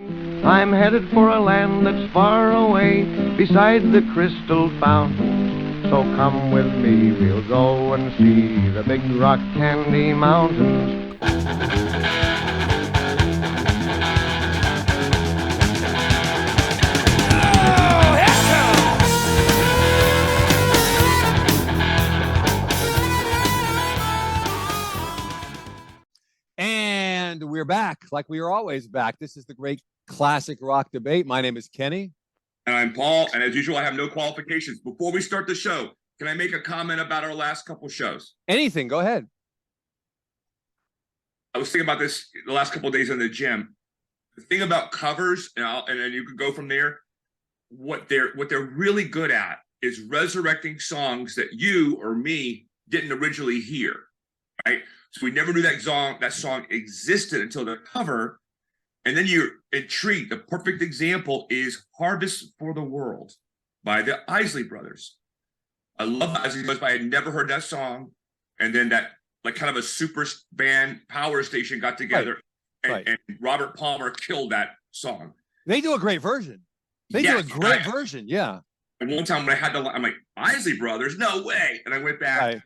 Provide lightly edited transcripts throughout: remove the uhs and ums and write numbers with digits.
I'm headed for a land that's far away, beside the crystal fountain. So come with me, we'll go and see the big rock candy mountains. And we're back, like we are always back. This is the Great Classic Rock Debate. My name is Kenny. And I'm Paul, and as usual, I have no qualifications. Before we start the show, can I make a comment about our last couple shows? Anything, go ahead. I was thinking about this the last couple of days in the gym. The thing about covers, and then you can go from there. What they're really good at is resurrecting songs that you or me didn't originally hear, right? So we never knew that song existed until the cover, and then you're intrigued. The perfect example is "Harvest for the World" by the Isley Brothers. I love Isley Brothers, but I had never heard that song, and then that like kind of a super band power station got together, and Robert Palmer killed that song. They do a great version. They do a great version, yeah. And one time when I'm like, Isley Brothers, no way. And I went back. Right.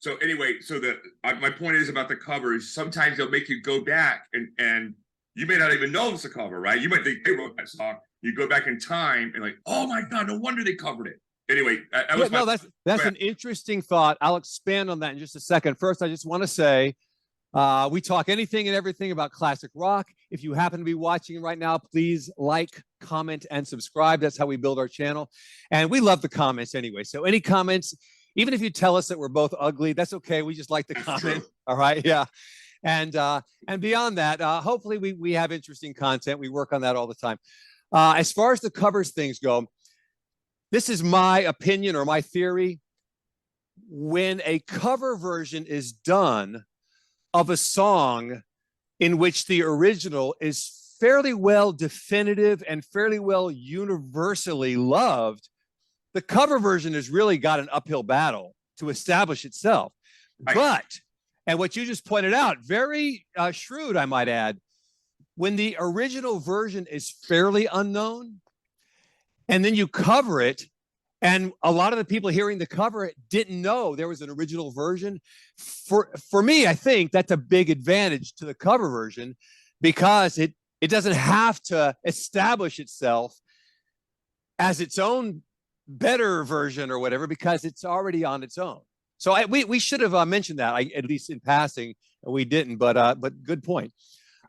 So anyway, my point is about the covers. Sometimes they'll make you go back and you may not even know it's a cover, right? You might think they wrote that song. You go back in time and like, oh my God, no wonder they covered it. Anyway, that's an interesting thought. I'll expand on that in just a second. First, I just want to say, we talk anything and everything about classic rock. If you happen to be watching right now, please like, comment, and subscribe. That's how we build our channel. And we love the comments anyway. So any comments, even if you tell us that we're both ugly, that's okay. We just like the comment. All right. Yeah. And beyond that, hopefully we have interesting content. We work on that all the time. As far as the covers things go, this is my opinion or my theory. When a cover version is done of a song in which the original is fairly well definitive and fairly well universally loved, the cover version has really got an uphill battle to establish itself. Right. But, and what you just pointed out, very shrewd, I might add, when the original version is fairly unknown, and then you cover it, and a lot of the people hearing the cover didn't know there was an original version. For me, I think that's a big advantage to the cover version because it doesn't have to establish itself as its own better version or whatever because it's already on its own. So we should have mentioned that, at least in passing. We didn't, but good point.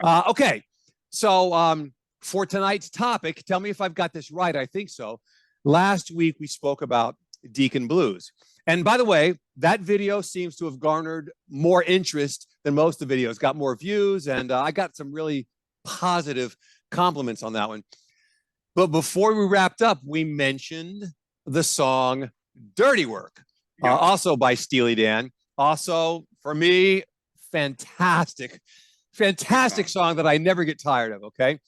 Okay, so for tonight's topic, tell me if I've got this right. I think so. Last week, we spoke about Deacon Blues. And by the way, that video seems to have garnered more interest than most of the videos, got more views, and I got some really positive compliments on that one. But before we wrapped up, we mentioned the song Dirty Work, also by Steely Dan. Also, for me, fantastic song that I never get tired of, okay?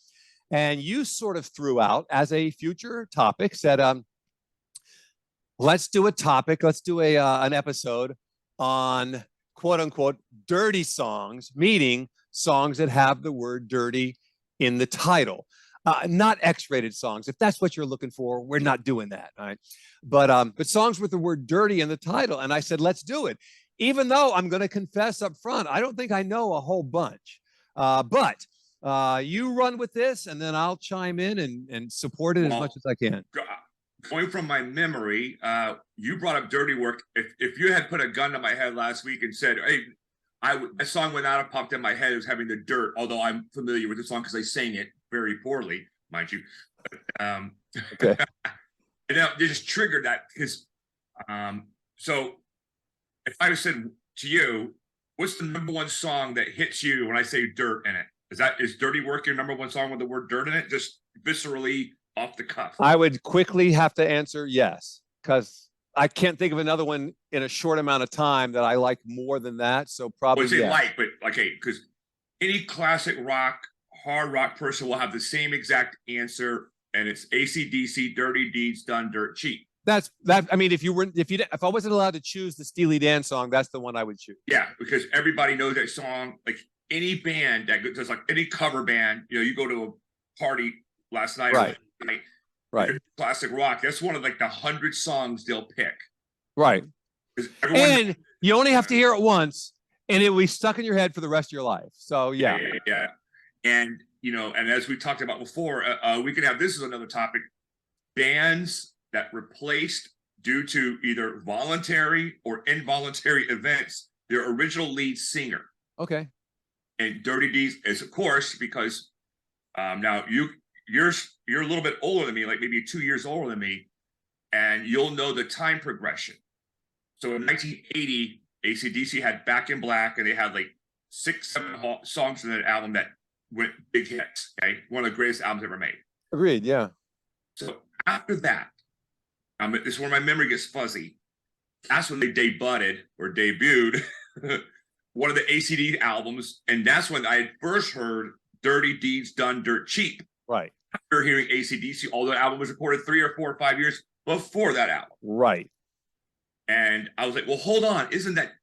And you sort of threw out as a future topic, said, let's do a topic, let's do an episode on quote unquote dirty songs, meaning songs that have the word dirty in the title. Not X-rated songs. If that's what you're looking for, we're not doing that, all right? But songs with the word dirty in the title. And I said, let's do it. Even though I'm going to confess up front, I don't think I know a whole bunch. But you run with this, and then I'll chime in and support it as much as I can. Going from my memory, you brought up Dirty Work. If you had put a gun to my head last week and said, hey, a song would not have popped in my head as having the dirt, although I'm familiar with the song because I sang it very poorly, mind you. Okay. And it just triggered that because, so if I said to you, what's the number one song that hits you when I say dirt in it? Is Dirty Work your number one song with the word dirt in it? Just viscerally off the cuff. I would quickly have to answer yes, because I can't think of another one in a short amount of time that I like more than that. So probably yes. Light, but okay, because any classic rock, hard rock person will have the same exact answer, and it's AC/DC, Dirty Deeds Done Dirt Cheap. That's that. I mean, if I wasn't allowed to choose the Steely Dan song, that's the one I would choose. Yeah, because everybody knows that song. Like any band that does, like any cover band, you know, you go to party last night. Right. Night, Right. classic rock. That's one of like the 100 songs they'll pick. Right. 'Cause everyone, And you only have to hear it once, and it will be stuck in your head for the rest of your life. So yeah. yeah. And you know, and as we talked about before, we could have, this is another topic, bands that replaced due to either voluntary or involuntary events their original lead singer. Okay. And Dirty Deeds is, of course, because now you're a little bit older than me, like maybe 2 years older than me, and you'll know the time progression. So in 1980, AC/DC had Back in Black, and they had like 6-7 songs in that album that went big hits. Okay, one of the greatest albums ever made. Agreed. Yeah. So after that, this is where my memory gets fuzzy. That's when they debuted one of the ACD albums, and that's when I had first heard Dirty Deeds Done Dirt Cheap. Right. After hearing AC/DC, although the album was recorded 3 or 4 or 5 years before that album. Right. And I was like, well, hold on, isn't that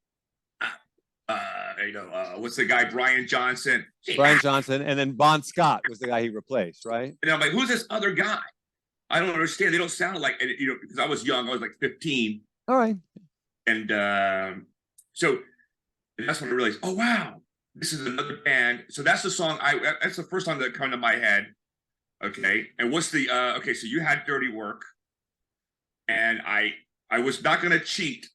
what's the guy, Brian Johnson? Brian Johnson, and then Bon Scott was the guy he replaced, right? And I'm like, who's this other guy? I don't understand. They don't sound like, and because I was young, I was like 15. All right. And so that's when I realized, oh wow, this is another band. So that's the song that's the first song that come to my head. Okay. And what's the okay, so you had Dirty Work, and I was not gonna cheat.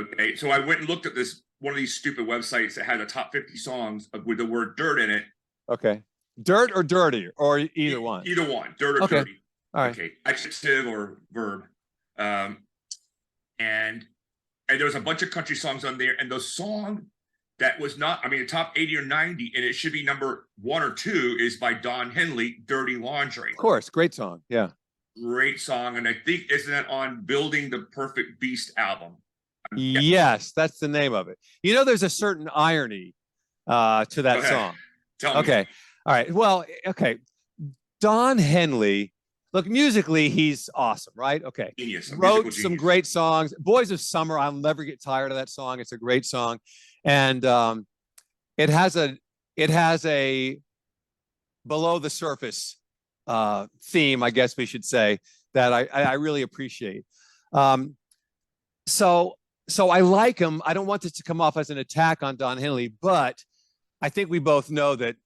Okay, so I went and looked at one of these stupid websites that had the top 50 songs with the word dirt in it. Okay. Dirt or dirty, or either one? Either one, dirt or okay. dirty. All right. Okay, adjective or verb. And there was a bunch of country songs on there, and the song that was not, I mean, the top 80 or 90, and it should be number 1 or 2, is by Don Henley, Dirty Laundry. Of course, great song. Yeah. Great song, and I think, isn't that on Building the Perfect Beast album? Yes, that's the name of it. You know, there's a certain irony to that song. Tell me. Okay. All right. Well, okay. Don Henley, look, musically, he's awesome, right? Okay. Genius. Wrote some great songs. Boys of Summer, I'll never get tired of that song. It's a great song. And it has a below the surface theme, I guess we should say, that I really appreciate. So I like him. I don't want this to come off as an attack on Don Henley, but I think we both know that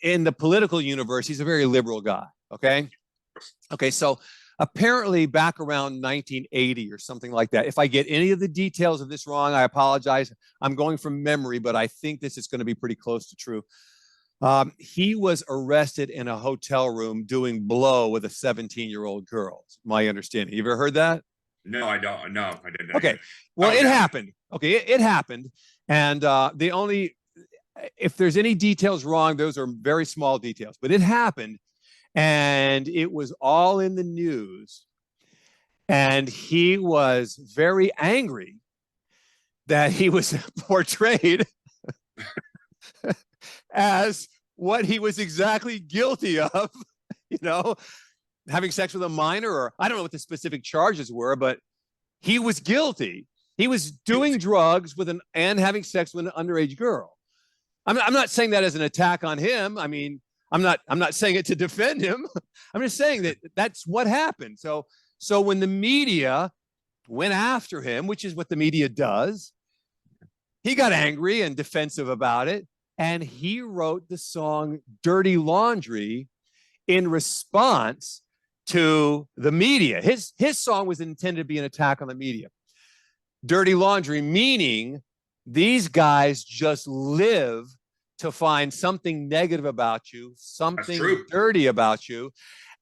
in the political universe, he's a very liberal guy. Okay. Okay. So apparently back around 1980 or something like that, if I get any of the details of this wrong, I apologize. I'm going from memory, but I think this is going to be pretty close to true. He was arrested in a hotel room doing blow with a 17-year-old girl. My understanding. You ever heard that? No, I don't. No, I didn't. Okay. Well, it happened. Okay. It happened. And if there's any details wrong, those are very small details, but it happened, and it was all in the news. And he was very angry that he was portrayed as what he was exactly guilty of, having sex with a minor, or I don't know what the specific charges were, but he was guilty. He was doing drugs and having sex with an underage girl. I'm not saying that as an attack on him. I mean, I'm not saying it to defend him. I'm just saying that that's what happened. So when the media went after him, which is what the media does, he got angry and defensive about it. And he wrote the song Dirty Laundry in response to the media. His song was intended to be an attack on the media. Dirty Laundry, meaning these guys just live to find something negative about you, something dirty about you,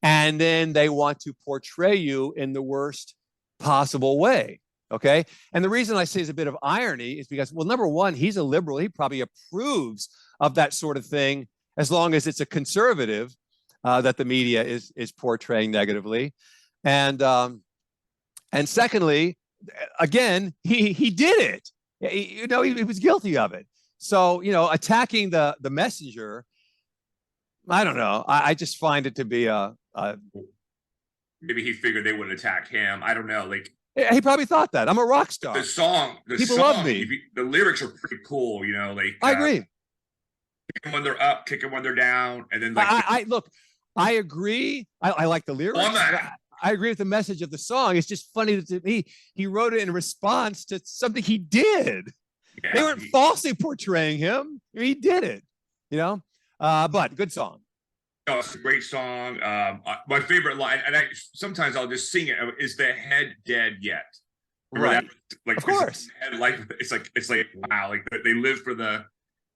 and then they want to portray you in the worst possible way. Okay. And the reason I say is a bit of irony is because, well, number one, he's a liberal. He probably approves of that sort of thing as long as it's a conservative that the media is portraying negatively. And secondly, again, he did it. He was guilty of it. So, attacking the messenger, I don't know. I just find it to be maybe he figured they would attack him. I don't know. Like, he probably thought that. I'm a rock star. The song, people love me. The lyrics are pretty cool. Like, I agree. Kick 'em when they're up, kick 'em when they're down, and then like I look, I agree. I like the lyrics. on that. I agree with the message of the song. It's just funny that to me, he wrote it in response to something he did. Yeah, They weren't falsely portraying him. He did it, you know. But good song. no, it's a great song. My favorite line, and sometimes I'll just sing it. Is the head dead yet? Remember Right. that? Like, Of course. like it's like wow, like they live for the,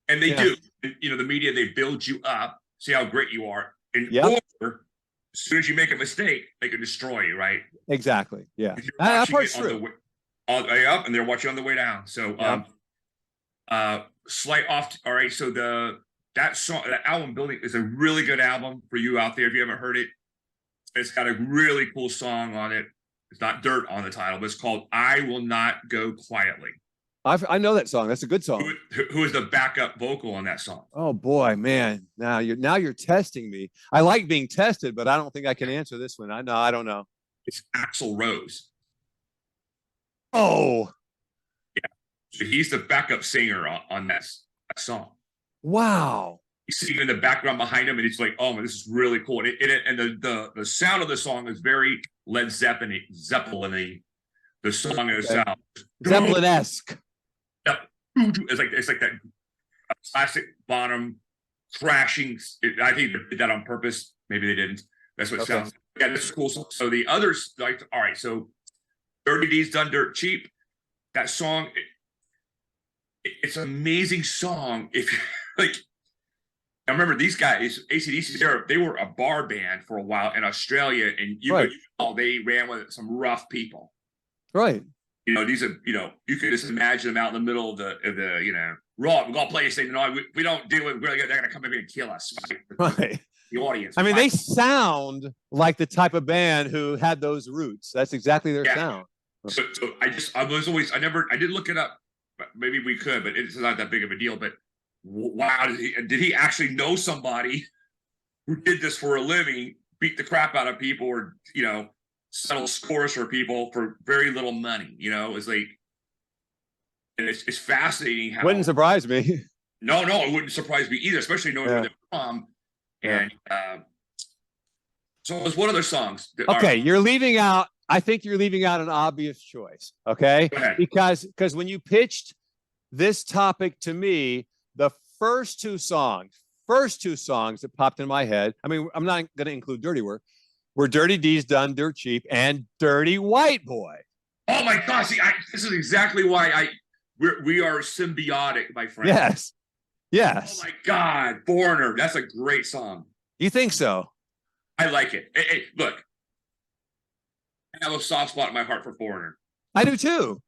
and they Yeah. do. You know, the media, they build you up, see how great you are, and Yep. or as soon as you make a mistake, they can destroy you, right? Exactly. Yeah. If you're That watching part's it on the true. way, all the way up, and they're watching on the way down. So, slight off. All right, so that song, that album building is a really good album for you out there. If you haven't heard it, it's got a really cool song on it. It's not Dirt on the title, but it's called "I Will Not Go Quietly." I know that song. That's a good song. Who is the backup vocal on that song? Oh boy, man. Now you're testing me. I like being tested, but I don't think I can answer this one. I don't know. It's Axl Rose. Oh, So he's the backup singer on that song. wow. He's singing in the background behind him, and it's like, oh man, this is really cool. And the sound of the song is very Led Zeppelin-y. The song itself, Zeppelin-esque. it's like that classic bottom crashing. I think they did that on purpose. Maybe they didn't. That's what it Okay. sounds like. Yeah, this is cool. So the others, like, all right, so Dirty D's Done Dirt Cheap. That song, it's an amazing song. If like, I remember these guys, AC/DC, they were a bar band for a while in Australia, and they ran with some rough people. Right. You know, these are, you know, you can just imagine them out in the middle of the you know, Raw, we're gonna play and say, no, we don't deal with, they're gonna come in and kill us. Right. The audience. I mean, they sound like the type of band who had those roots. That's exactly their sound. So I didn't look it up, but maybe we could, but it's not that big of a deal. But wow, did he actually know somebody who did this for a living, beat the crap out of people, or, you know, settle scores for people for very little money? You know, it's like, and it's fascinating how. Wouldn't surprise me. No, it wouldn't surprise me either, especially knowing where they're from. And so it was one of their songs. Okay, you're leaving out. I think you're leaving out an obvious choice. Okay, because when you pitched this topic to me, the first two songs that popped in my head. I mean, I'm not going to include Dirty Work. Were Dirty D's Done Dirt Cheap and Dirty White Boy. Oh my gosh! This is exactly why we are symbiotic, my friend. Yes. Yes. Oh my God, Foreigner. That's a great song. You think so? I like it. Hey, look, I have a soft spot in my heart for Foreigner. I do too.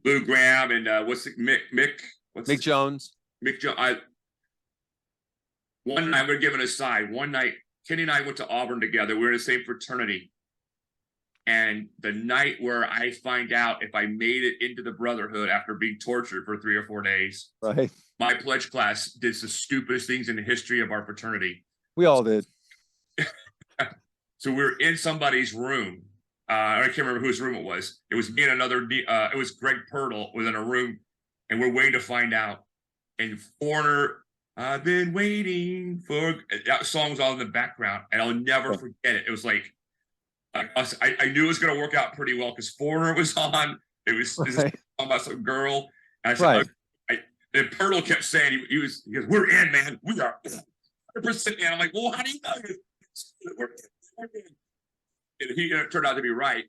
Lou Graham and Mick Jones. Mick Jones. One night, I'm going to give an aside. One night, Kenny and I went to Auburn together. We were in the same fraternity. And the night where I find out if I made it into the Brotherhood after being tortured for 3 or 4 days, right? My pledge class did the stupidest things in the history of our fraternity. We all did. So we were in somebody's room. I can't remember whose room it was. It was me and another. It was Greg Pirtle was in a room, and we're waiting to find out. And Foreigner, I've been waiting for that song was all in the background, and I'll never forget it. It was like I knew it was going to work out pretty well because Foreigner was on. It was talking about some girl. And I said, and Pirtle kept saying he goes, we're in, man. We are 100% in. I'm like, well, how do you know? We're in. And he turned out to be right.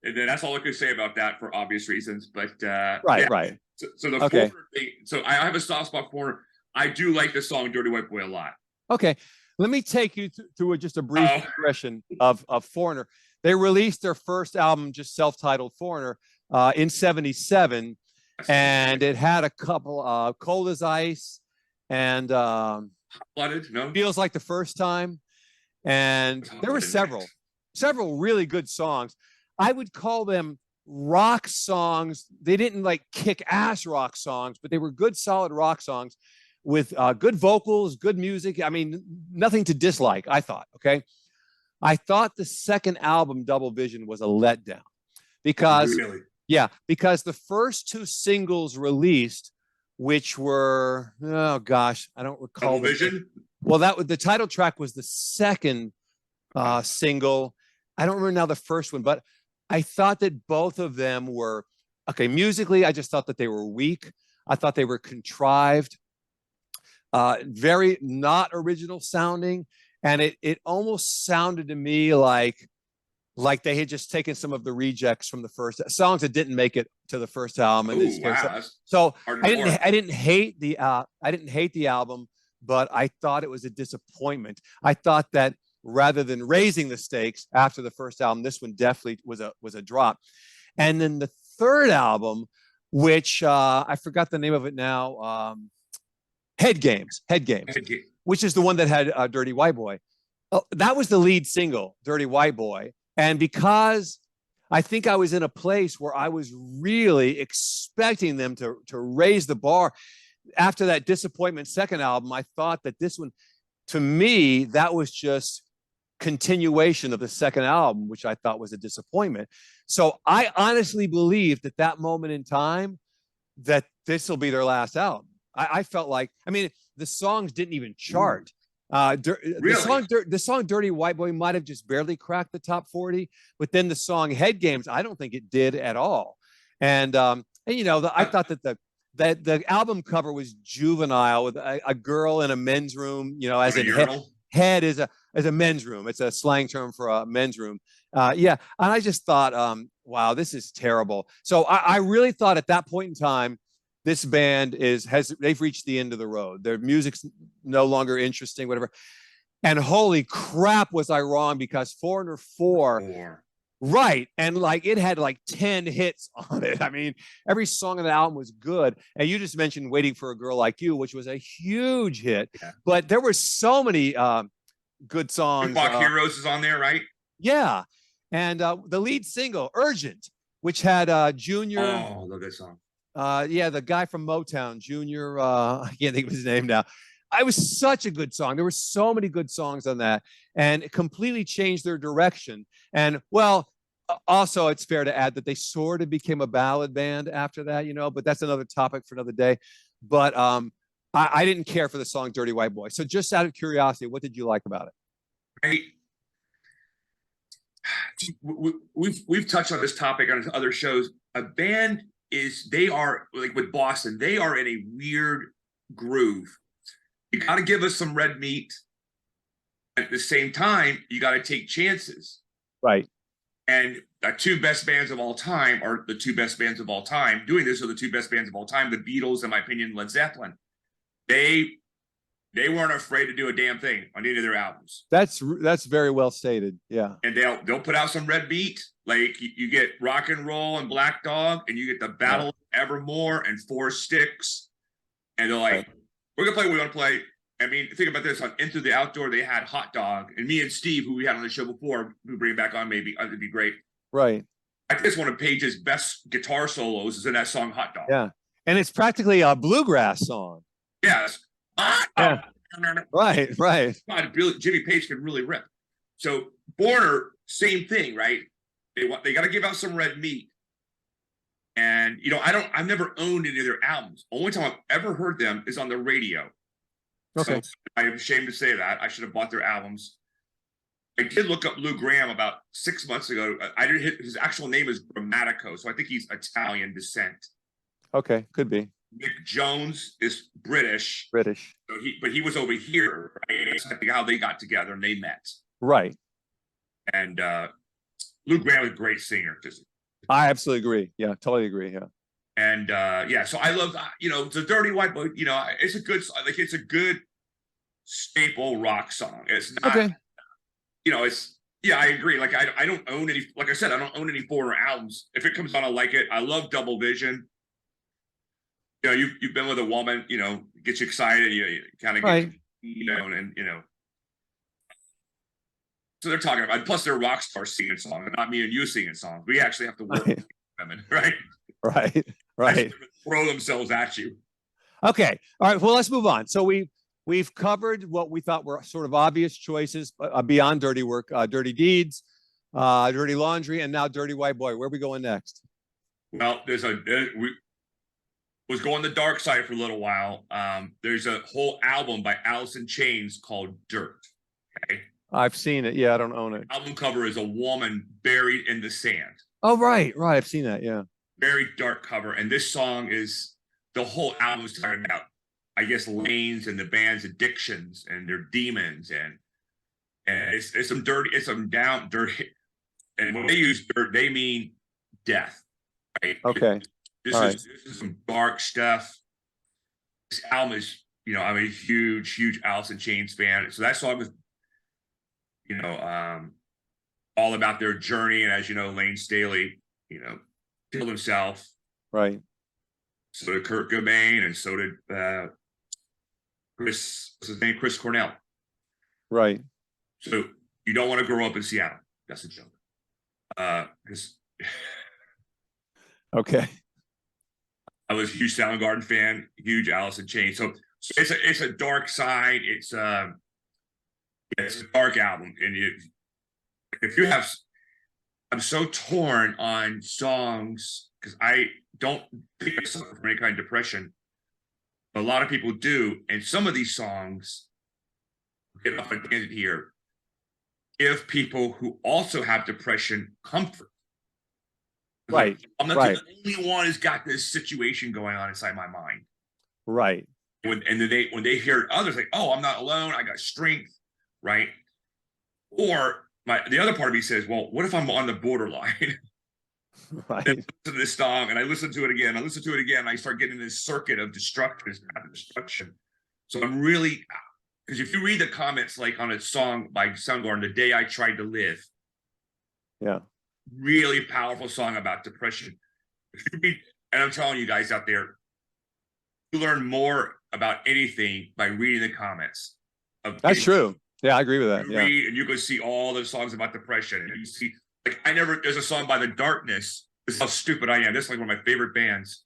And then that's all I could say about that for obvious reasons. But right. So the Foreigner thing. So I have a soft spot for Foreigner. I do like the song "Dirty White Boy" a lot. Okay, let me take you through just a brief progression of Foreigner. They released their first album, just self-titled Foreigner, in '77, and it had a couple, "Cold as Ice" and "Blooded." No, "Feels Like the First Time," and there were several really good songs. I would call them rock songs. They didn't like kick-ass rock songs, but they were good, solid rock songs with good vocals, good music. I mean, nothing to dislike, I thought. Okay. I thought the second album, Double Vision, was a letdown because, because the first two singles released which were, oh gosh, I don't recall. Double Vision. Well, the title track was the second single. I don't remember now the first one, but I thought that both of them were okay. Musically, I just thought that they were weak. I thought they were contrived, very not original sounding, and it almost sounded to me like they had just taken some of the rejects from the first songs that didn't make it to the first album. And Ooh, wow, so hardcore. I didn't hate the album, but I thought it was a disappointment. I thought that rather than raising the stakes after the first album, this one definitely was a drop. And then the third album, which I forgot the name of it now, Head Games, which is the one that had Dirty White Boy. That was the lead single, Dirty White Boy. And because I think I was in a place where I was really expecting them to raise the bar after that disappointment second album, I thought that this one, to me, that was just continuation of the second album, which I thought was a disappointment. So I honestly believed at that moment in time that this will be their last album. I felt like, I mean, the songs didn't even chart. Really? The song Dirty White Boy might have just barely cracked the top 40, but then the song Head Games, I don't think it did at all. And you know, I thought that the album cover was juvenile with a girl in a men's room, you know, as in head is a men's room. It's a slang term for a men's room. Yeah. And I just thought, wow, this is terrible. So I really thought at that point in time, this band they've reached the end of the road. Their music's no longer interesting, whatever. And holy crap, was I wrong, because Foreigner 4, right. And like it had like 10 hits on it. I mean, every song on the album was good. And you just mentioned Waiting for a Girl Like You, which was a huge hit. Yeah. But there were so many good songs. Tupac Heroes is on there, right? Yeah. And the lead single, Urgent, which had Junior. Oh, I love that song. Yeah, the guy from Motown, Junior. I can't think of his name now. It was such a good song. There were so many good songs on that, and it completely changed their direction. And well, also it's fair to add that they sort of became a ballad band after that, you know. But that's another topic for another day. But I didn't care for the song "Dirty White Boy." So just out of curiosity, what did you like about it? We've touched on this topic on other shows. A band they are like with Boston, they are in a weird groove. You got to give us some red meat. At the same time, you got to take chances. Right. And the two best bands of all time are the two best bands of all time. Doing this are the two best bands of all time. The Beatles, in my opinion, Led Zeppelin. They weren't afraid to do a damn thing on any of their albums. That's very well stated. Yeah. And they'll put out some red meat. Like you get Rock and Roll and Black Dog, and you get the Battle of Evermore and Four Sticks. And they're like, we're gonna play what we want to play. I mean, think about this. On Into the Outdoor, they had Hot Dog, and me and Steve, who we had on the show before, we bring it back on. Maybe it'd be great. Right. I guess one of Page's best guitar solos is in that song Hot Dog. Yeah, and it's practically a bluegrass song. Yes. Yeah. Right. God, Jimmy Page can really rip. So Foreigner, same thing, right? They got to give out some red meat. And you know, I've never owned any of their albums. Only time I've ever heard them is on the radio. Okay. So I'm ashamed to say that. I should have bought their albums. I did look up Lou Gramm about 6 months ago. His actual name is Grammatico, so I think he's Italian descent. Okay, could be. Mick Jones is British. So he was over here, right? I think how they got together and they met. Right. And Lou Gramm is a great singer. I absolutely agree. Yeah, totally agree. Yeah. And so I love, you know, the Dirty White Boy. You know, it's a good staple rock song. It's not, you know, I agree. Like I don't own any. Like I said, I don't own any Foreigner albums. If it comes on, I like it. I love Double Vision. You know, you've been with a woman, you know, gets you excited, you kind of get, you know, and you know. So they're talking about, plus they're rock stars singing songs, not me and you singing songs. We actually have to work with women, right? Right. Throw themselves at you. Okay. All right. Well, let's move on. So we've covered what we thought were sort of obvious choices beyond Dirty Work, Dirty Deeds, Dirty Laundry, and now Dirty White Boy. Where are we going next? Well, was going the dark side for a little while. There's a whole album by Alice in Chains called Dirt. Okay. I've seen it. Yeah, I don't own it. Album cover is a woman buried in the sand. Oh, right. I've seen that. Yeah. Very dark cover. And this song is, the whole album is talking about, I guess, Lane's and the band's addictions and their demons. And it's some dirty, it's some dirty. And when they use dirt, they mean death. Right? Okay. This is some dark stuff. This album is, I'm a huge Alice in Chains fan. So that song was, all about their journey. And as you know, Lane Staley, killed himself. Right. So did Kurt Cobain, and so did Chris, what's his name? Chris Cornell. Right. So you don't want to grow up in Seattle. That's a joke. Because okay. I was a huge Soundgarden fan, huge Alice in Chains. So it's a dark side. It's a dark album, and I'm so torn on songs because I don't think I suffer from any kind of depression. But a lot of people do, and some of these songs, get off a tangent here, give people who also have depression comfort. Right. I'm not right. the only one who's got this situation going on inside my mind. Right. When they hear others like, oh, I'm not alone, I got strength, right? Or the other part of me says, well, what if I'm on the borderline? Right. I listen to this song and I listen to it again. And I start getting this circuit of destruction. So I'm really, because if you read the comments, like on a song by Soundgarden, "The Day I Tried to Live," yeah, really powerful song about depression. If you read, and I'm telling you guys out there, you learn more about anything by reading the comments. That's true. Yeah, I agree with that. Yeah. Read, and you can see all the songs about depression, and you see, like, there's a song by The Darkness. This is how stupid I am. This is like one of my favorite bands.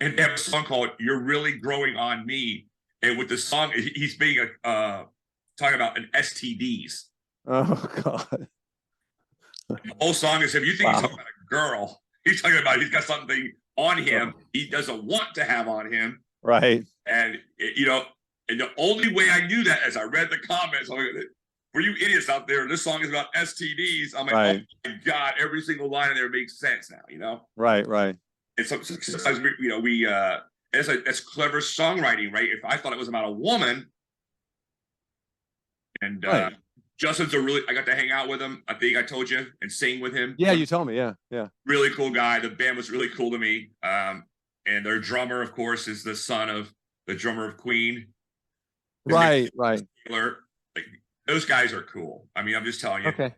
And they have a song called "You're Really Growing on Me." And with the song, he's being talking about an STDs. Oh, God. The whole song is, if you think he's talking about a girl, he's talking about he's got something on him he doesn't want to have on him. Right. And, and the only way I knew that as I read the comments, I'm like, for you idiots out there, this song is about STDs. I'm like, right. Oh my God, every single line in there makes sense now, Right, right. And sometimes it's clever songwriting, right? If I thought it was about a woman, and right. Justin's I got to hang out with him. I think I told you, and sing with him. Yeah, you told me. Yeah. Really cool guy. The band was really cool to me. And their drummer, of course, is the son of the drummer of Queen. Right. Like, those guys are cool. I mean, I'm just telling you. Okay.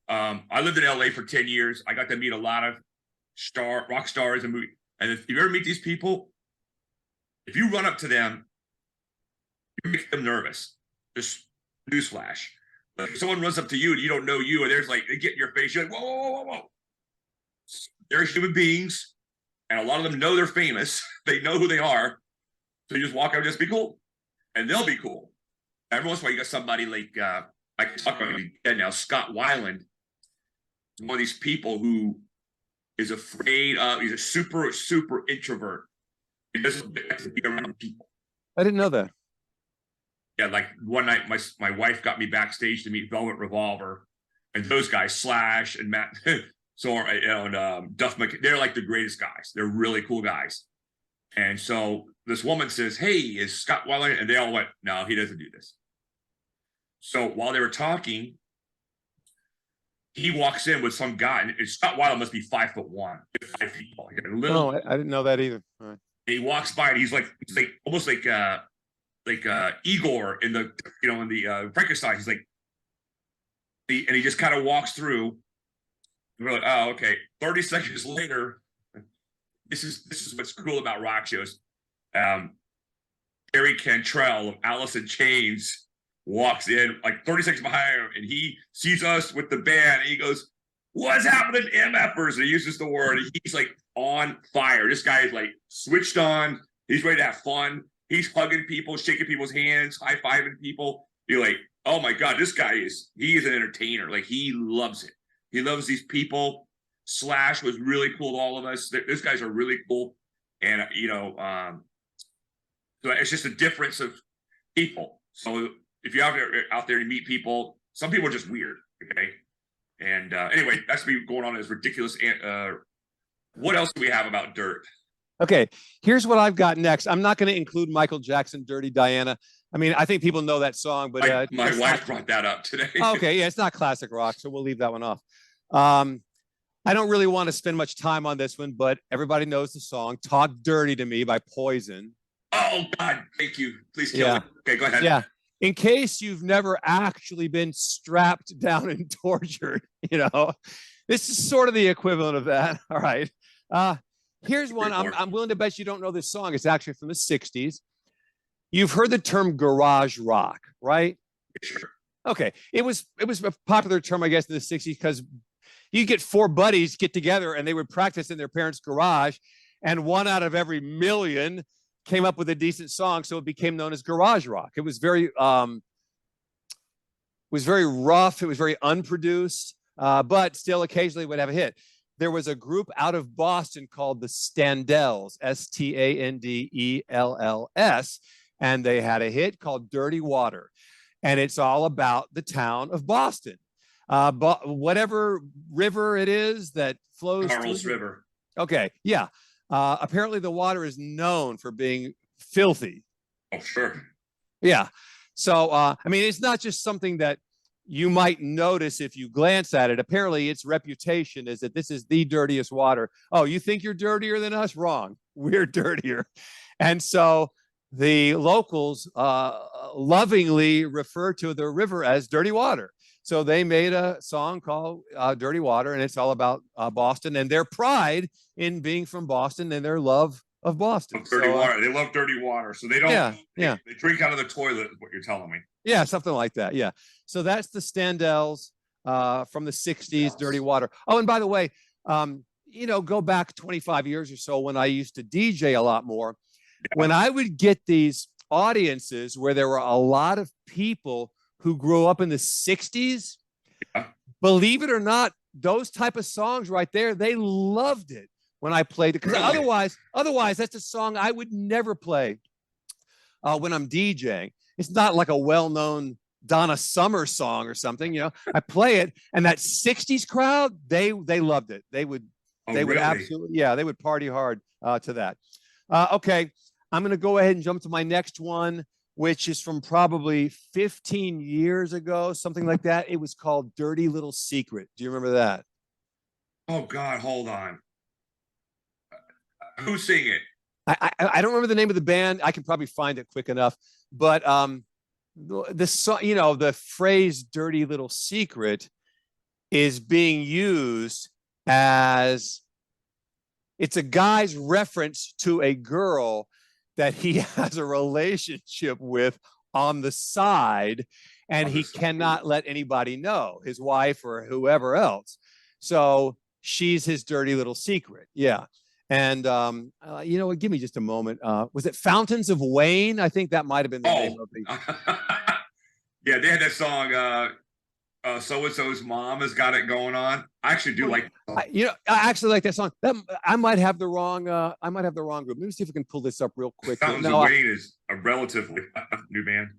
I lived in LA for 10 years. I got to meet a lot of rock stars and movie. And if you ever meet these people, if you run up to them, you make them nervous. Just newsflash. But if someone runs up to you and you don't know you, and there's like, they get in your face, you're like, whoa. They're human beings, and a lot of them know they're famous. They know who they are. So you just walk up and just be cool. And they'll be cool. Every once in a while, you got somebody like, I can talk about him dead now, Scott Weiland. One of these people who is afraid of, he's a super introvert. He doesn't like to be around people. I didn't know that. Yeah, like one night, my wife got me backstage to meet Velvet Revolver, and those guys, Slash and Matt, and Duff McKagan, they're like the greatest guys. They're really cool guys. And so this woman says, "Hey, is Scott Weiland?" And they all went, "No, he doesn't do this." So while they were talking, he walks in with some guy, and Scott Weiland must be 5'1", 5 feet tall. No, I didn't know that either. All right. He walks by, and he's like almost like Igor in the Frankenstein. He's like, and he just kind of walks through. We're like, oh, okay. 30 seconds later, this is what's cool about rock shows. Gary Cantrell of Alice in Chains walks in like 30 seconds behind him, and he sees us with the band, and he goes, "What's happening, MFers?" And he uses the word, and he's like on fire. This guy is like switched on. He's ready to have fun. He's hugging people, shaking people's hands, high-fiving people. You're like, oh my God, he is an entertainer. Like, he loves it. He loves these people. Slash was really cool to all of us. Those guys are really cool. and so it's just a difference of people. So if you're out there to meet people, some people are just weird. Okay. And anyway, that's me going on as ridiculous. What else do we have about dirt? Okay, here's what I've got next. I'm not going to include Michael Jackson, Dirty Diana. I mean, I think people know that song, but my wife brought that up today. Okay, yeah, it's not classic rock, so we'll leave that one off. I don't really want to spend much time on this one, but everybody knows the song "Talk Dirty to Me" by Poison. Oh God, thank you. Please kill me. Okay, go ahead. Yeah. In case you've never actually been strapped down and tortured, this is sort of the equivalent of that. All right. Here's one. I'm willing to bet you don't know this song. It's actually from the 60s. You've heard the term garage rock, right? Sure. Okay. It was a popular term, I guess, in the 60s because you get four buddies get together and they would practice in their parents' garage, and one out of every million came up with a decent song, so it became known as garage rock. It was very rough. It was very unproduced, but still occasionally would have a hit. There was a group out of Boston called the Standells, Standells, and they had a hit called Dirty Water. And it's all about the town of Boston. But whatever river it is that flows. Charles River. Okay, yeah. Apparently the water is known for being filthy. Oh, sure. Yeah. So, I mean, it's not just something that you might notice if you glance at it. Apparently its reputation is that this is the dirtiest water. Oh, you think you're dirtier than us? Wrong. We're dirtier. And so the locals lovingly refer to the river as dirty water. So they made a song called Dirty Water, and it's all about Boston and their pride in being from Boston and their love of Boston. Dirty water. They love dirty water. So they don't. They drink out of the toilet, is what you're telling me. Yeah, something like that. Yeah. So that's the Standells from the 60s, Dirty Water. Oh, and by the way, go back 25 years or so when I used to DJ a lot more. Yeah. When I would get these audiences where there were a lot of people who grew up in the 60s, believe it or not, those type of songs right there, they loved it when I played it. Because otherwise, that's a song I would never play when I'm DJing. It's not like a well-known Donna Summer song or something, I play it, and that 60s crowd, they loved it. They would absolutely, they would party hard to that. Okay, I'm going to go ahead and jump to my next one, which is from probably 15 years ago, something like that. It was called Dirty Little Secret. Do you remember that? Oh, God, hold on. Who's singing it? I don't remember the name of the band. I can probably find it quick enough. But the song, the phrase "dirty little secret" is being used as it's a guy's reference to a girl that he has a relationship with on the side, and he cannot let anybody know, his wife or whoever else. So she's his dirty little secret. Yeah. And give me just a moment. Was it Fountains of Wayne? I think that might have been the name of the. Yeah, they had that song. So-and-so's mom has got it going on. I actually do like. I actually like that song. I might have the wrong. I might have the wrong group. Let me see if I can pull this up real quick. Fountains of Wayne is a relatively new band.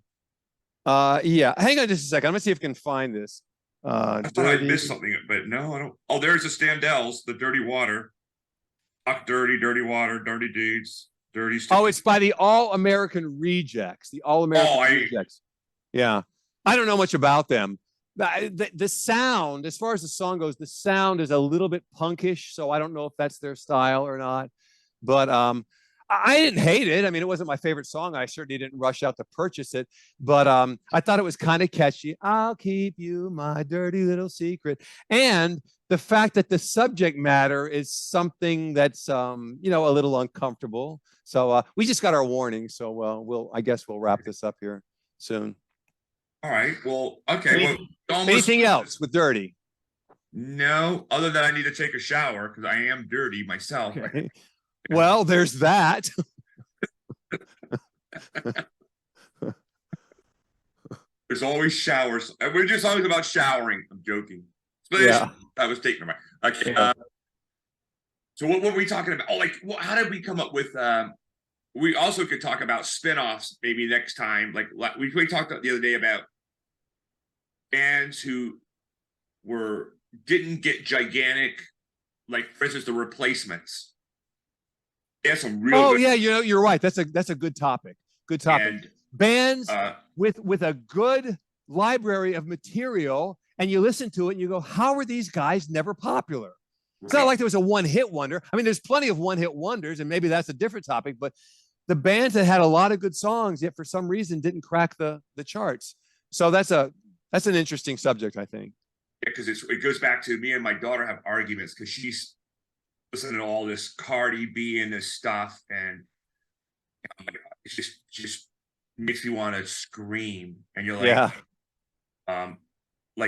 Yeah. Hang on just a second. I'm gonna see if I can find this. I thought I missed something, but no, I don't. Oh, there's the Standells, the Dirty Water. Talk dirty, dirty water, dirty dudes, dirty stuff. Oh, it's by the All American Rejects. The All American Rejects. Yeah. I don't know much about them. The sound, as far as the song goes, the sound is a little bit punkish, so I don't know if that's their style or not. But I didn't hate it. I mean, it wasn't my favorite song. I certainly didn't rush out to purchase it, but I thought it was kind of catchy. I'll keep you my dirty little secret. And the fact that the subject matter is something that's, a little uncomfortable. So we just got our warning. So I guess we'll wrap this up here soon. All right. Well, okay. Anything else with dirty? No, other than I need to take a shower because I am dirty myself. Okay. Well, there's that. There's always showers. We're just always about showering. I'm joking. But yeah. I was taking a okay. So what were we talking about? Oh, like, how did we come up with? We also could talk about spinoffs maybe next time. Like we talked the other day about bands who didn't get gigantic, like for instance, the Replacements. They have some real. Oh good, yeah, you're right. That's a good topic. Good topic. and, Bands with a good library of material, and you listen to it and you go, how are these guys never popular? It's not like there was a one-hit wonder. I mean, there's plenty of one-hit wonders, and maybe that's a different topic, but the bands that had a lot of good songs, yet for some reason didn't crack the charts. So that's an interesting subject, I think. Yeah, because it goes back to me and my daughter have arguments because she's listening to all this Cardi B and this stuff, and it just makes me want to scream. And you're like,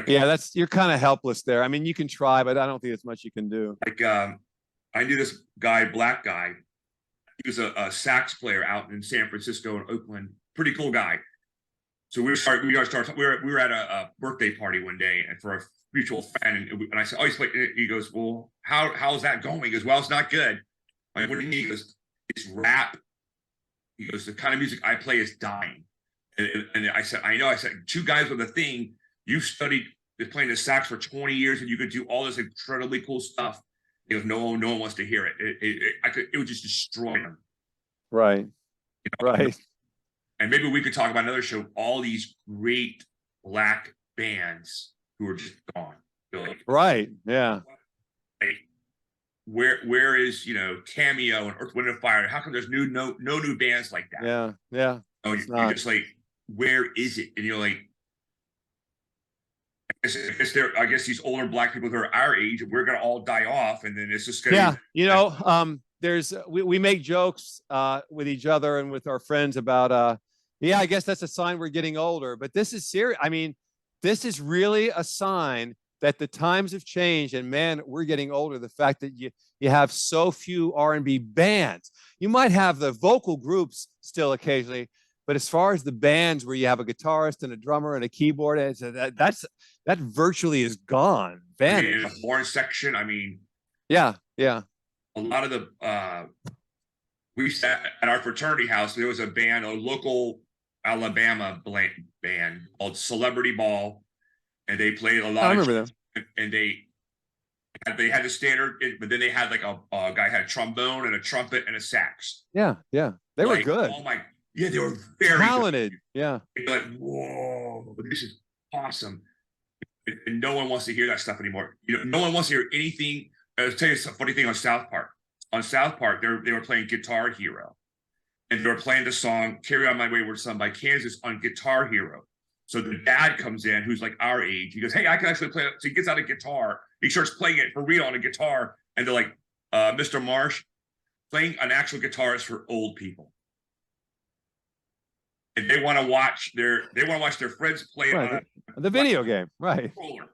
yeah, you're kind of helpless there. I mean, you can try, but I don't think there's much you can do. Like, I knew this black guy. He was a sax player out in San Francisco and Oakland. Pretty cool guy. So we were at a birthday party one day, and for a mutual friend, and I said, "Oh, he's playing." He goes, "Well, how's that going?" He goes, "Well, it's not good." I'm like, what do you mean? He goes, "It's rap." He goes, "The kind of music I play is dying." And I said, "I know." I said, "Two guys with a thing. You studied playing the sax for 20 years, and you could do all this incredibly cool stuff." He goes, no one wants to hear it. It would just destroy them. Right. Right. And maybe we could talk about another show, all these great black bands who are just gone. Like, right. Yeah. Like, where is, Cameo and Earth, Wind and Fire? How come there's no new bands like that? Yeah. Yeah. Oh, you're just like, where is it? And you're like, I guess these older black people that are our age, we're gonna all die off, and then it's just gonna. Yeah, we make jokes with each other and with our friends about I guess that's a sign we're getting older. But this is serious. I mean, this is really a sign that the times have changed, and man, we're getting older. The fact that you have so few R&B bands. You might have the vocal groups still occasionally, but as far as the bands where you have a guitarist and a drummer and a keyboard, that virtually is gone. Vanished. In the horn section, I mean, yeah. A lot of the we sat at our fraternity house. There was a band, a local Alabama band called Celebrity Ball, and they played a lot. I remember them. And they had the standard, but then they had like a guy had a trombone and a trumpet and a sax. Yeah, they were good. Oh my. Yeah, they were very talented. Good. Yeah. Like, whoa, this is awesome. And no one wants to hear that stuff anymore. No one wants to hear anything. I'll tell you some funny thing on South Park. On South Park, they were playing Guitar Hero. And they were playing the song Carry On My Wayward Son by Kansas on Guitar Hero. So the dad comes in, who's like our age. He goes, "Hey, I can actually play it." So he gets out a guitar. He starts playing it for real on a guitar. And they're like, Mr. Marsh, playing an actual guitar is for old people. And they want to watch their friends play on the video game, right? Controller.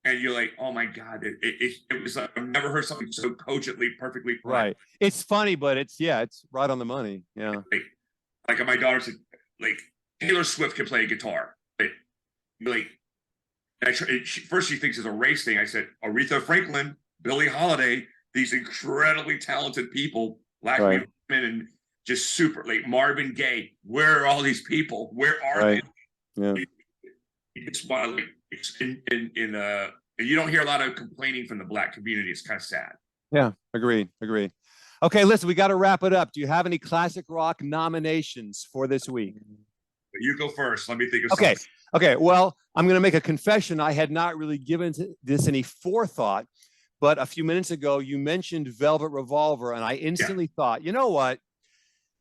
And you're like, oh my God, it was like, I've never heard something so cogently, perfectly played. Right. It's funny, but it's right on the money. Yeah. Like my daughter said, like Taylor Swift can play a guitar. First she thinks it's a race thing. I said, Aretha Franklin, Billie Holiday, these incredibly talented people, black women and just super, like Marvin Gaye. Where are all these people? Where are they? Yeah. It's wild. You don't hear a lot of complaining from the black community. It's kind of sad. Yeah, agreed. Okay, listen, we got to wrap it up. Do you have any classic rock nominations for this week? You go first. Let me think of something. Okay. Well, I'm going to make a confession. I had not really given this any forethought, but a few minutes ago, you mentioned Velvet Revolver, and I instantly thought, you know what?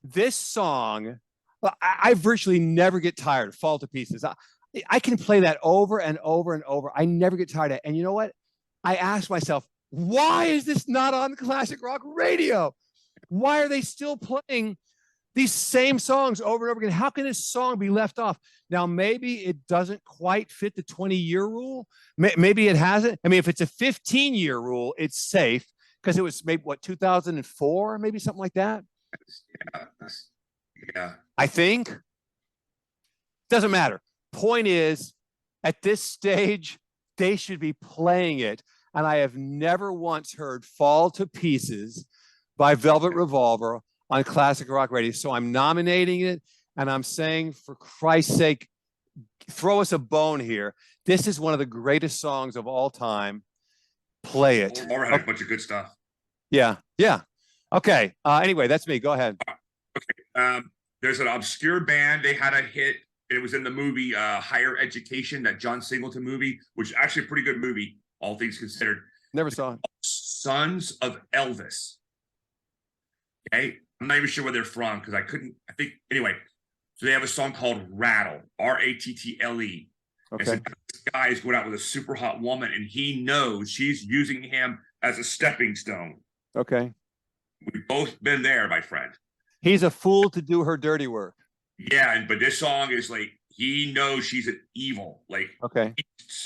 This song, I virtually never get tired. Fall to Pieces. I can play that over and over and over. I never get tired of it. And you know what? I asked myself, why is this not on classic rock radio? Why are they still playing these same songs over and over again? How can this song be left off? Now, maybe it doesn't quite fit the 20-year rule. Maybe it hasn't. I mean, if it's a 15-year rule, it's safe because it was maybe 2004, maybe something like that. Yeah. I think. Doesn't matter. Point is, at this stage, they should be playing it. and I have never once heard Fall to Pieces by Velvet Revolver on Classic Rock Radio. So I'm nominating it, and I'm saying, for Christ's sake, throw us a bone here. This is one of the greatest songs of all time. Play it. Laura had a bunch of good stuff. Yeah. Okay. Anyway, that's me. Go ahead. There's an obscure band. They had a hit. It was in the movie Higher Education, that John Singleton movie, which is actually a pretty good movie, all things considered. Never saw it. Sons of Elvis. Okay. I'm not even sure where they're from because anyway. So they have a song called Rattle, Rattle. Okay. So this guy is going out with a super hot woman, and he knows she's using him as a stepping stone. Okay. We've both been there, my friend. He's a fool to do her dirty work. Yeah, but this song is like, he knows she's an evil. Like, okay,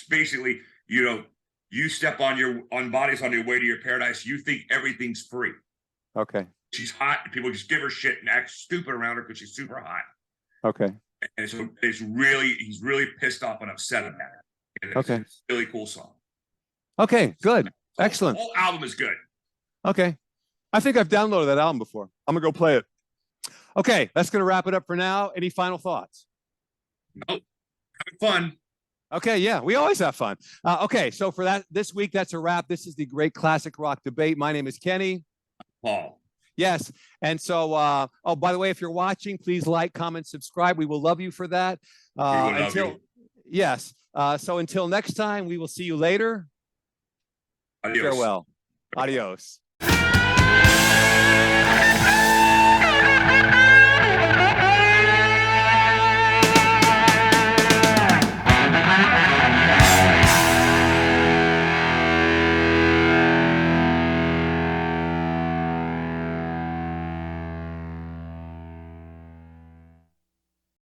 basically, you step on bodies on your way to your paradise. You think everything's free. Okay. She's hot, and people just give her shit and act stupid around her because she's super hot. Okay. And so he's really pissed off and upset about it. Okay. It's a really cool song. Okay, good. Excellent. The whole album is good. Okay. I think I've downloaded that album before. I'm going to go play it. Okay, that's going to wrap it up for now. Any final thoughts? Nope. Having fun. Okay, yeah, we always have fun. Okay, so for this week, that's a wrap. This is the Great Classic Rock Debate. My name is Kenny. Paul. Yes. And so, by the way, if you're watching, please like, comment, subscribe. We will love you for that. Yes. So until next time, we will see you later. Adios. Farewell. Adios.